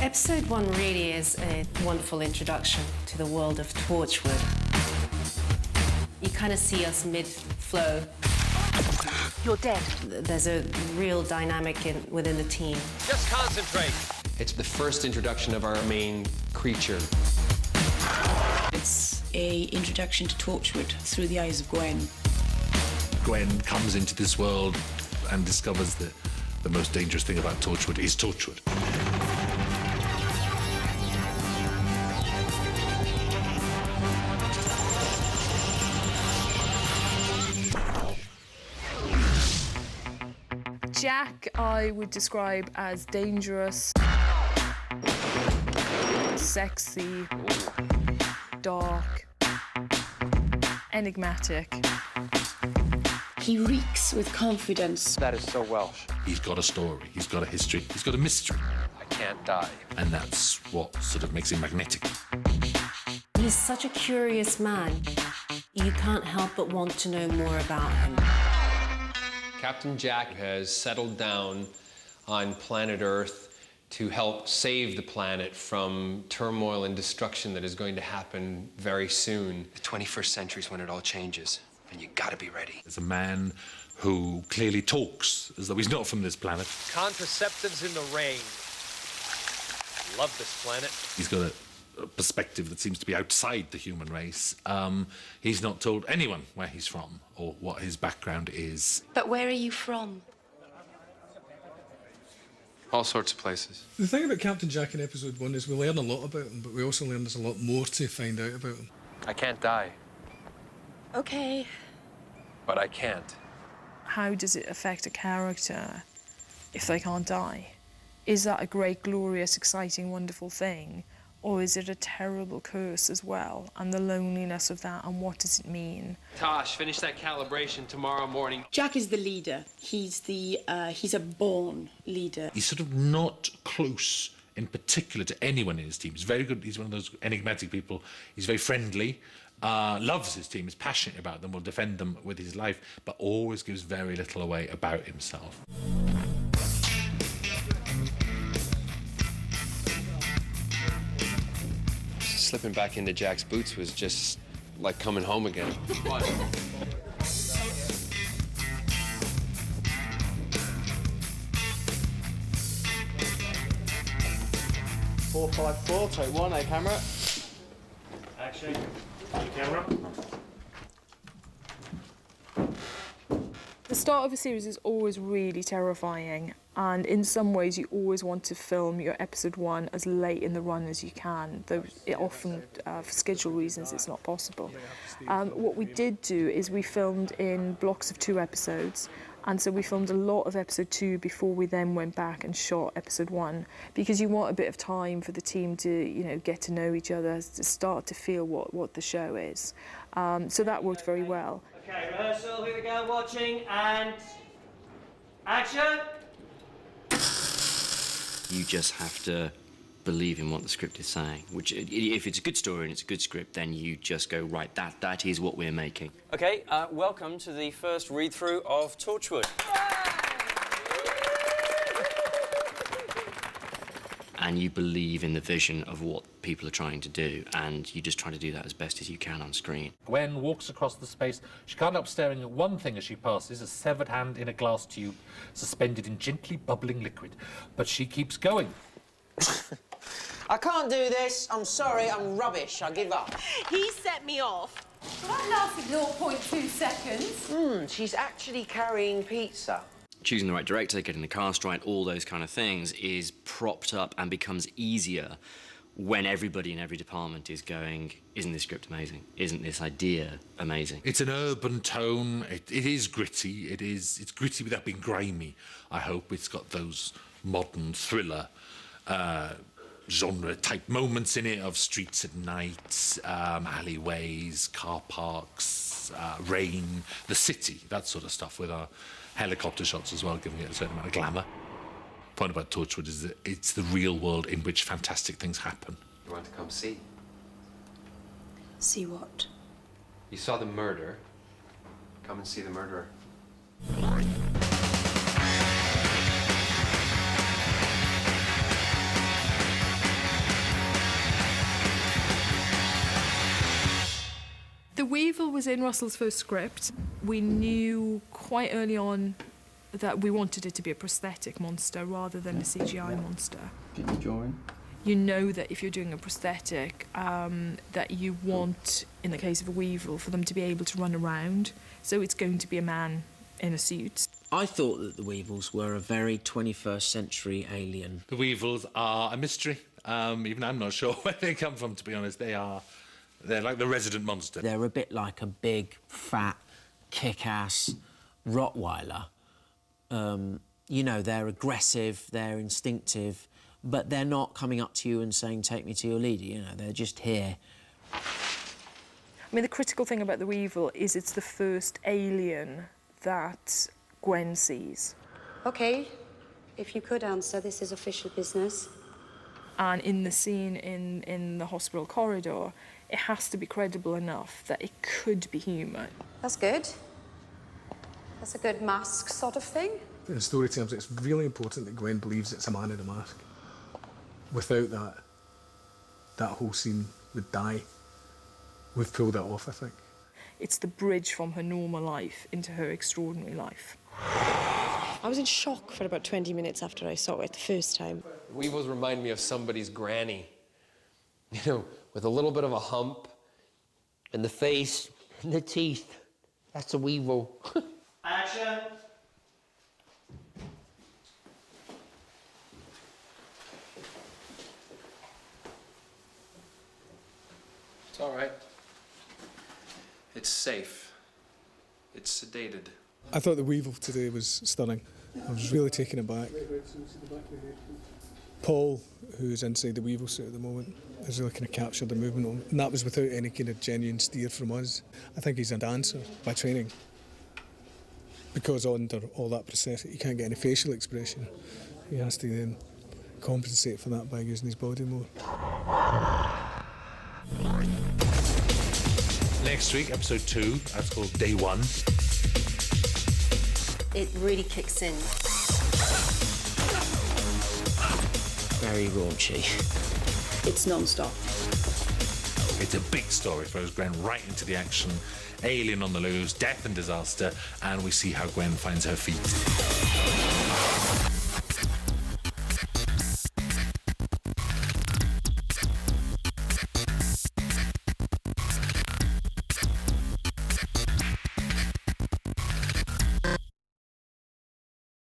Episode 1 really is a wonderful introduction to the world of Torchwood. You kind of see us mid-flow. You're dead. There's a real dynamic within the team. Just concentrate. It's the first introduction of our main creature. It's a introduction to Torchwood through the eyes of Gwen. Gwen comes into this world and discovers that the most dangerous thing about Torchwood is Torchwood. Jack, I would describe as dangerous, sexy, dark, enigmatic. He reeks with confidence. That is so Welsh. He's got a story, he's got a history, he's got a mystery. I can't die. And that's what sort of makes him magnetic. He's such a curious man. You can't help but want to know more about him. Captain Jack has settled down on planet Earth to help save the planet from turmoil and destruction that is going to happen very soon. The 21st century is when it all changes, and you gotta be ready. There's a man who clearly talks as though he's not from this planet. Contraceptives in the rain. Love this planet. He's got a perspective that seems to be outside the human race. He's not told anyone where he's from or what his background is. But where are you from? All sorts of places. The thing about Captain Jack in episode 1 is we learn a lot about him, but we also learn there's a lot more to find out about him. I can't die, Okay. but I can't. How does it affect a character if they can't die? Is that a great, glorious, exciting, wonderful thing? Or is it a terrible curse as well? And the loneliness of that, and what does it mean? Tosh, finish that calibration tomorrow morning. Jack is the leader. He's a born leader. He's sort of not close in particular to anyone in his team. He's very good. He's one of those enigmatic people. He's very friendly, loves his team, is passionate about them, will defend them with his life, but always gives very little away about himself. Slipping back into Jack's boots was just like coming home again. 454, take one, camera. Action. Camera. The start of a series is always really terrifying, and in some ways you always want to film your episode 1 as late in the run as you can, though it often, for schedule reasons, it's not possible. What we did do is we filmed in blocks of 2 episodes, and so we filmed a lot of episode 2 before we then went back and shot episode 1, because you want a bit of time for the team to, you know, get to know each other, to start to feel what the show is. So that worked very well. Okay, rehearsal, here we go, watching, and action! You just have to believe in what the script is saying, which, if it's a good story and it's a good script, then you just go, right, that is what we're making. Okay, welcome to the first read-through of Torchwood. And you believe in the vision of what people are trying to do, and you just try to do that as best as you can on screen. Gwen walks across the space. She can't help staring at one thing as she passes, a severed hand in a glass tube, suspended in gently bubbling liquid. But she keeps going. I can't do this. I'm sorry, I'm rubbish. I give up. He set me off. Well, that lasted 0.2 seconds. She's actually carrying pizza. Choosing the right director, getting the cast right, all those kind of things is propped up and becomes easier when everybody in every department is going, isn't this script amazing? Isn't this idea amazing? It's an urban tone. It is gritty. It's gritty without being grimy, I hope. It's got those modern thriller genre-type moments in it of streets at night, alleyways, car parks, rain, the city, that sort of stuff, with our helicopter shots as well, giving it a certain amount of glamour. The point about Torchwood is that it's the real world in which fantastic things happen. You want to come see? See what? You saw the murder. Come and see the murderer. Weevil was in Russell's first script. We knew quite early on that we wanted it to be a prosthetic monster rather than a CGI monster. Did you join? You know that if you're doing a prosthetic, that you want, in the case of a Weevil, for them to be able to run around. So it's going to be a man in a suit. I thought that the Weevils were a very 21st century alien. The Weevils are a mystery. Even I'm not sure where they come from, to be honest. They're like the resident monster. They're a bit like a big, fat, kick-ass Rottweiler. You know, they're aggressive, they're instinctive, but they're not coming up to you and saying, take me to your leader, you know, they're just here. I mean, the critical thing about the Weevil is it's the first alien that Gwen sees. OK, if you could answer, this is official business. And in the scene in the hospital corridor, it has to be credible enough that it could be human. That's good. That's a good mask sort of thing. In story terms, it's really important that Gwen believes it's a man in a mask. Without that, that whole scene would die. We've pulled that off, I think. It's the bridge from her normal life into her extraordinary life. I was in shock for about 20 minutes after I saw it the first time. Weevils remind me of somebody's granny, you know, with a little bit of a hump, and the face, and the teeth. That's a Weevil. Action. It's all right. It's safe. It's sedated. I thought the Weevil today was stunning. I was really taken aback. Paul, who's inside the Weevil suit at the moment, has really kind of captured the movement on, and that was without any kind of genuine steer from us. I think he's a dancer by training. Because under all that prosthetic, he can't get any facial expression. He has to then compensate for that by using his body more. Next week, episode 2, that's called Day 1. It really kicks in. Very raunchy. It's non-stop. It's a big story for us. Gwen right into the action, alien on the loose, death and disaster, and we see how Gwen finds her feet.